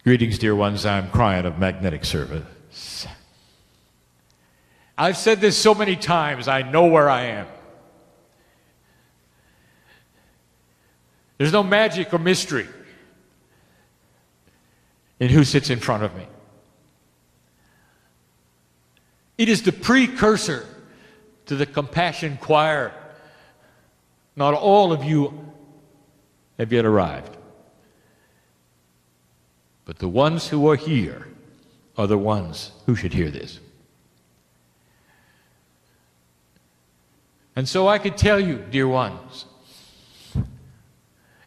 Greetings, dear ones. I'm Kryon of Magnetic Service. I've said this so many times, I know where I am. There's no magic or mystery in who sits in front of me. It is the precursor to the compassion choir. Not all of you have yet arrived. But the ones who are here are the ones who should hear this. And so I could tell you, dear ones,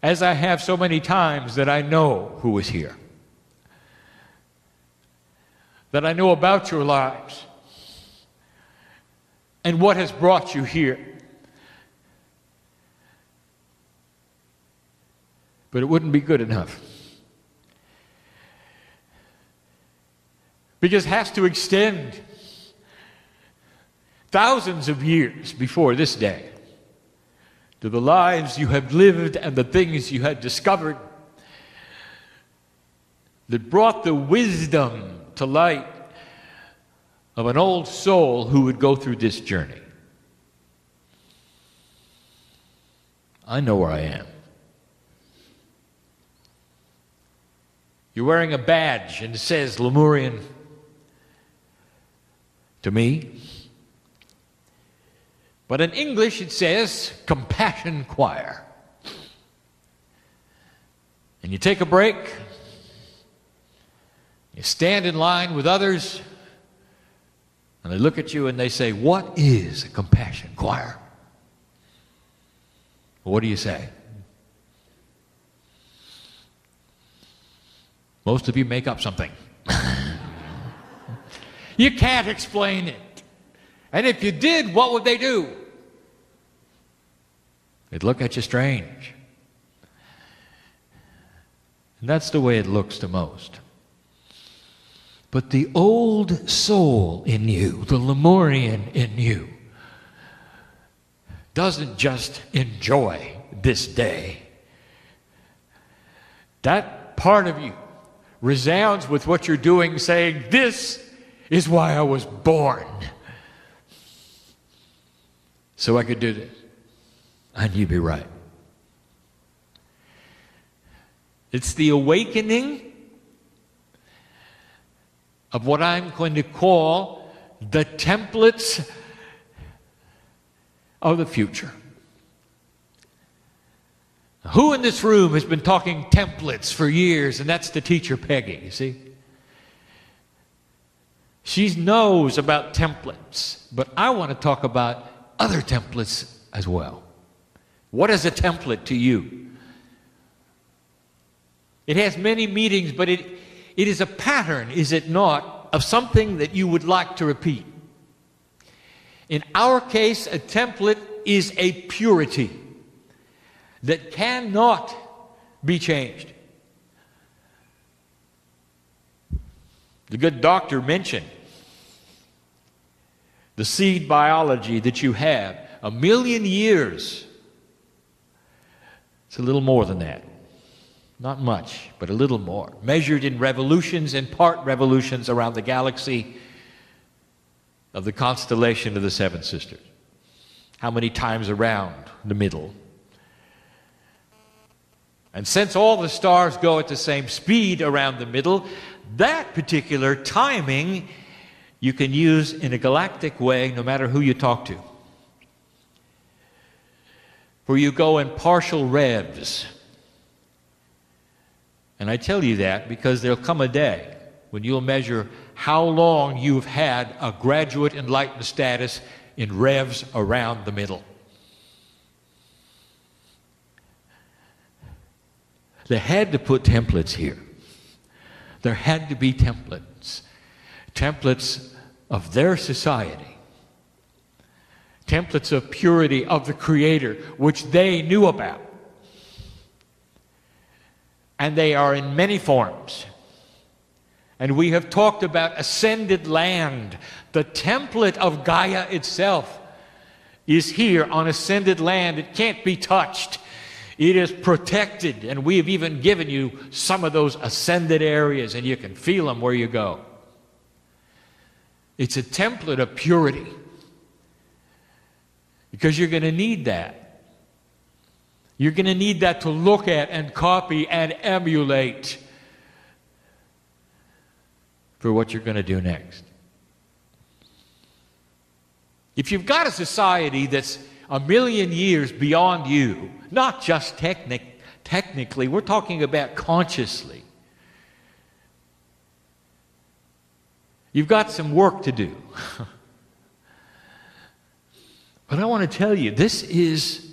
as I have so many times, that I know who is here, that I know about your lives and what has brought you here. But it wouldn't be good enough, because it has to extend thousands of years before this day to the lives you have lived and the things you have discovered that brought the wisdom to light of an old soul who would go through this journey. I know where I am. You're wearing a badge and it says Lemurian to me. But in English it says Compassion Choir. And you take a break, you stand in line with others, and they look at you and they say, "What is a compassion choir?" What do you say? Most of you make up something. You can't explain it. And if you did, what would they do? They'd look at you strange. And that's the way it looks to most. But the old soul in you, the Lemurian in you, doesn't just enjoy this day. That part of you resounds with what you're doing, saying, "This is why I was born, so I could do this." And you'd be right. It's the awakening of what I'm going to call the templates of the future. Who in this room has been talking templates for years? And that's the teacher Peggy, you see. She knows about templates, but I want to talk about other templates as well. What is a template to you? It has many meanings, but it is a pattern, is it not, of something that you would like to repeat. In our case, a template is a purity that cannot be changed. The good doctor mentioned the seed biology that you have. 1,000,000 years. It's a little more than that. Not much, but a little more. Measured in revolutions and part revolutions around the galaxy of the constellation of the Seven Sisters. How many times around the middle? And since all the stars go at the same speed around the middle, that particular timing you can use in a galactic way no matter who you talk to. For you go in partial revs. And I tell you that because there'll come a day when you'll measure how long you've had a graduate enlightened status in revs around the middle. They had to put templates here. There had to be templates. Templates of their society. Templates of purity of the Creator, which they knew about. And they are in many forms. And we have talked about ascended land. The template of Gaia itself is here on ascended land. It can't be touched. It is protected, and we have even given you some of those ascended areas, and you can feel them where you go. It's a template of purity, because you're going to need that. You're going to need that to look at and copy and emulate for what you're going to do next. If you've got a society that's a million years beyond you, not just technically, we're talking about consciously. You've got some work to do. But I want to tell you, this is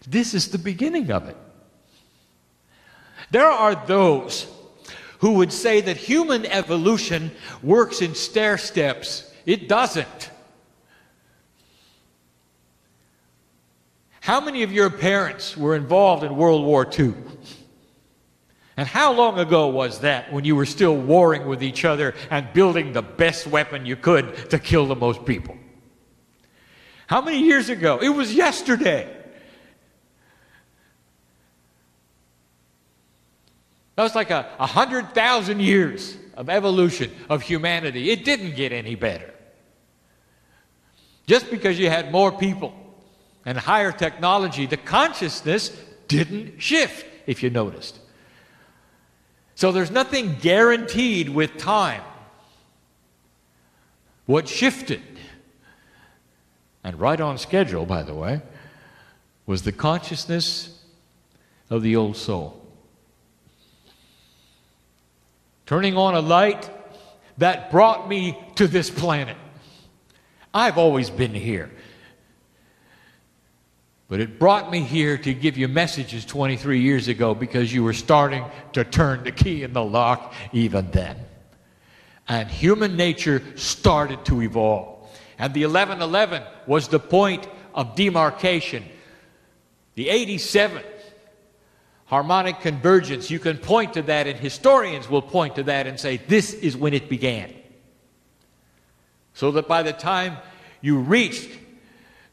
the beginning of it. There are those who would say that human evolution works in stair steps. It doesn't. How many of your parents were involved in World War II? And how long ago was that, when you were still warring with each other and building the best weapon you could to kill the most people? How many years ago? It was yesterday. That was like 100,000 years of evolution of humanity. It didn't get any better. Just because you had more people and higher technology, the consciousness didn't shift, if you noticed. So there's nothing guaranteed with time. What shifted, and right on schedule, by the way, was the consciousness of the old soul. Turning on a light that brought me to this planet. I've always been here. But it brought me here to give you messages 23 years ago, because you were starting to turn the key in the lock even then. And human nature started to evolve. And the 1111 was the point of demarcation. The 87 harmonic convergence, you can point to that, and historians will point to that and say, this is when it began. So that by the time you reached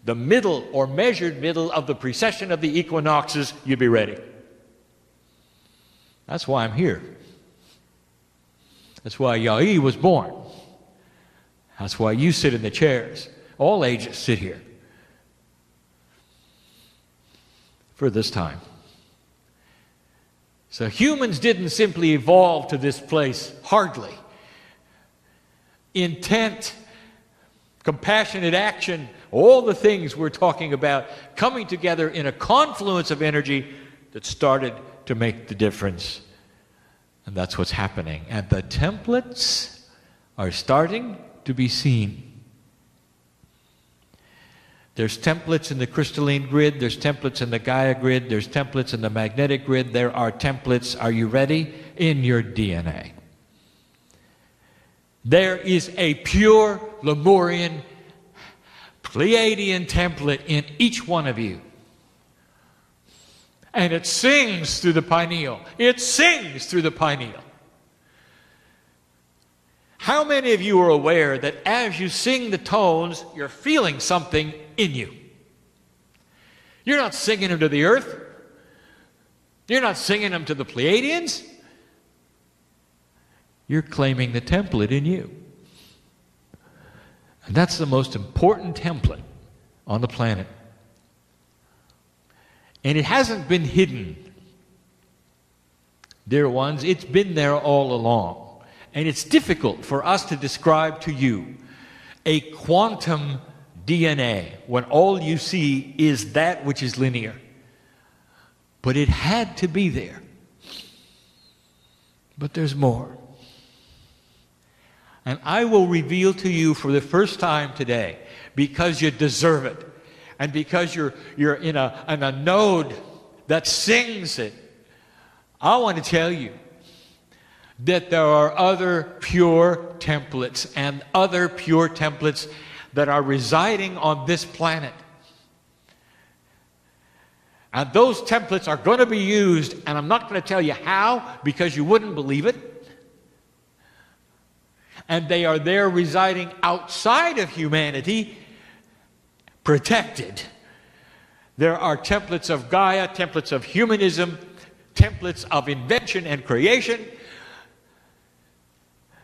the middle or measured middle of the precession of the equinoxes, you'd be ready. That's why I'm here. That's why Yahi was born. That's why you sit in the chairs. All ages sit here. For this time. So humans didn't simply evolve to this place, hardly. Intent, compassionate action, all the things we're talking about coming together in a confluence of energy that started to make the difference. And that's what's happening. And the templates are starting to be seen. There's templates in the crystalline grid, there's templates in the Gaia grid, there's templates in the magnetic grid, there are templates, are you ready? In your DNA. There is a pure Lemurian Pleiadian template in each one of you. And it sings through the pineal. It sings through the pineal. How many of you are aware that as you sing the tones, you're feeling something in you? You're not singing them to the earth. You're not singing them to the Pleiadians. You're claiming the template in you. And that's the most important template on the planet. And it hasn't been hidden, dear ones. It's been there all along. And it's difficult for us to describe to you a quantum DNA when all you see is that which is linear. But it had to be there. But there's more. And I will reveal to you for the first time today, because you deserve it, and because you're in a node that sings it, I want to tell you that there are other pure templates, and other pure templates that are residing on this planet. And those templates are going to be used, and I'm not going to tell you how, because you wouldn't believe it. And they are there residing outside of humanity, protected. There are templates of Gaia, templates of humanism, templates of invention and creation,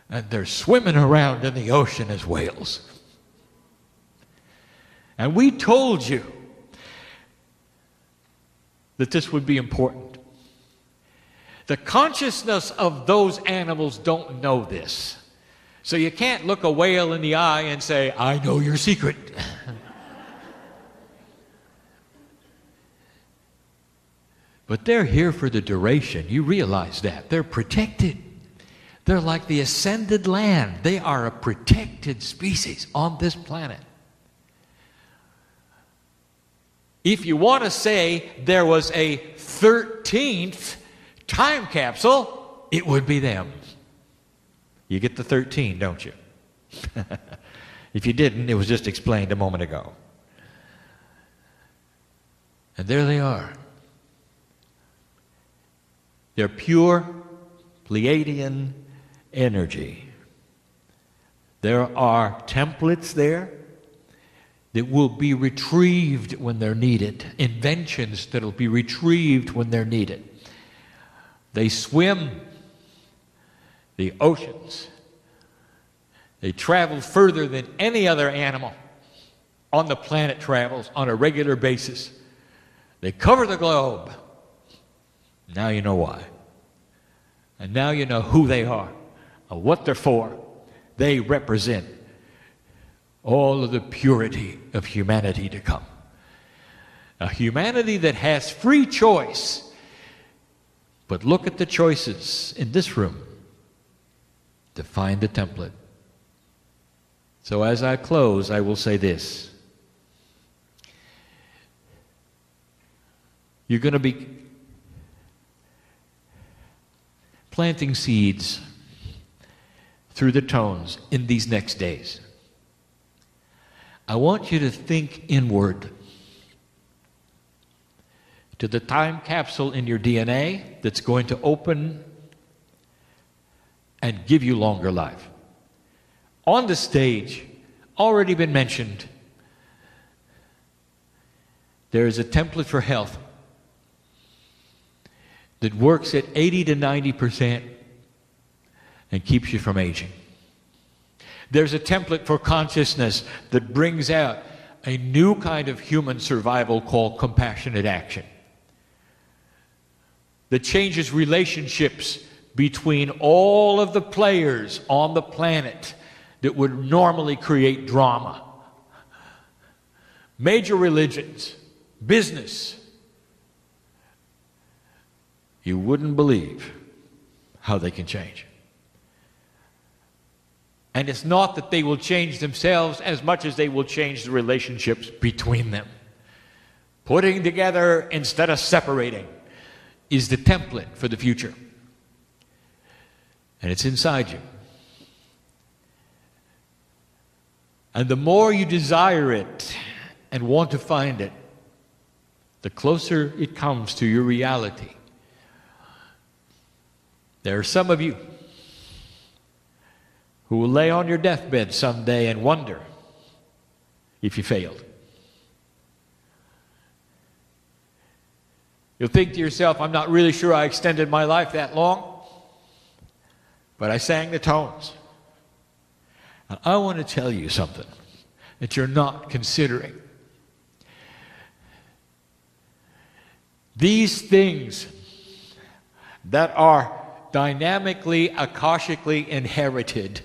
and they're swimming around in the ocean as whales. And we told you that this would be important. The consciousness of those animals don't know this. So you can't look a whale in the eye and say, I know your secret. But they're here for the duration. You realize that. They're protected. They're like the ascended land. They are a protected species on this planet. If you want to say there was a 13th time capsule, it would be them. You get the 13, don't you? If you didn't, it was just explained a moment ago. And there they are. They're pure Pleiadian energy. There are templates there that will be retrieved when they're needed. Inventions that will be retrieved when they're needed. They swim the oceans. They travel further than any other animal on the planet travels on a regular basis. They cover the globe. Now you know why. And now you know who they are and what they're for. They represent all of the purity of humanity to come. A humanity that has free choice. But look at the choices in this room to find the template. So as I close, I will say this. You're going to be planting seeds through the tones in these next days. I want you to think inward to the time capsule in your DNA that's going to open and give you longer life. On the stage, already been mentioned, there is a template for health that works at 80 to 90% and keeps you from aging. There's a template for consciousness that brings out a new kind of human survival called compassionate action, that changes relationships between all of the players on the planet that would normally create drama. Major religions, business. You wouldn't believe how they can change. And it's not that they will change themselves as much as they will change the relationships between them. Putting together instead of separating is the template for the future. And it's inside you. And the more you desire it and want to find it, the closer it comes to your reality. There are some of you who will lay on your deathbed someday and wonder if you failed. You'll think to yourself, I'm not really sure I extended my life that long, but I sang the tones. And I want to tell you something that you're not considering. These things that are dynamically, akashically inherited,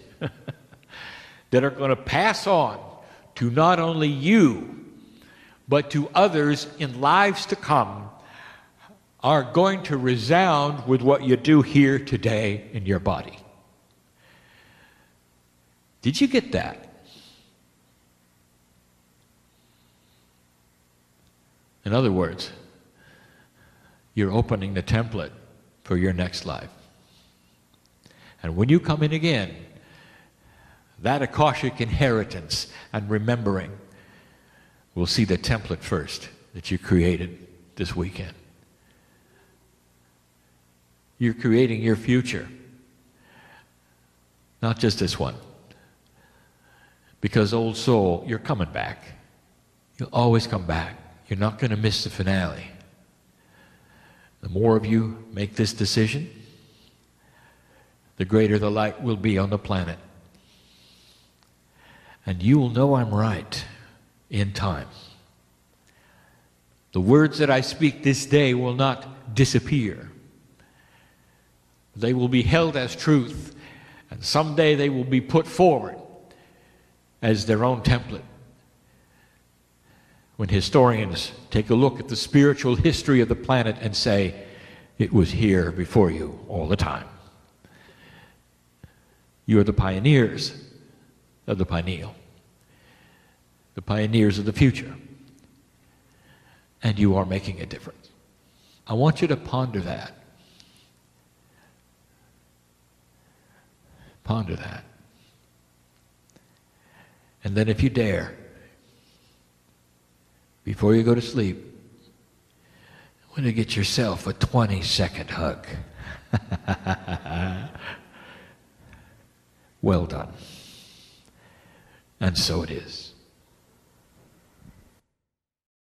that are going to pass on to not only you, but to others in lives to come, are going to resound with what you do here today in your body. Did you get that? In other words, you're opening the template for your next life. And when you come in again, that Akashic inheritance and remembering will see the template first that you created this weekend. You're creating your future, not just this one. Because old soul, you're coming back. You'll always come back. you're not going to miss the finale. The more of you make this decision, the greater the light will be on the planet. And you will know I'm right in time. The words that I speak this day will not disappear. They will be held as truth, and someday they will be put forward as their own template. When historians take a look at the spiritual history of the planet and say, it was here before you all the time. You are the pioneers of the pineal, the pioneers of the future, and you are making a difference. I want you to ponder that. Ponder that. And then if you dare, before you go to sleep, I want to get yourself a 20-second hug. Well done. And so it is.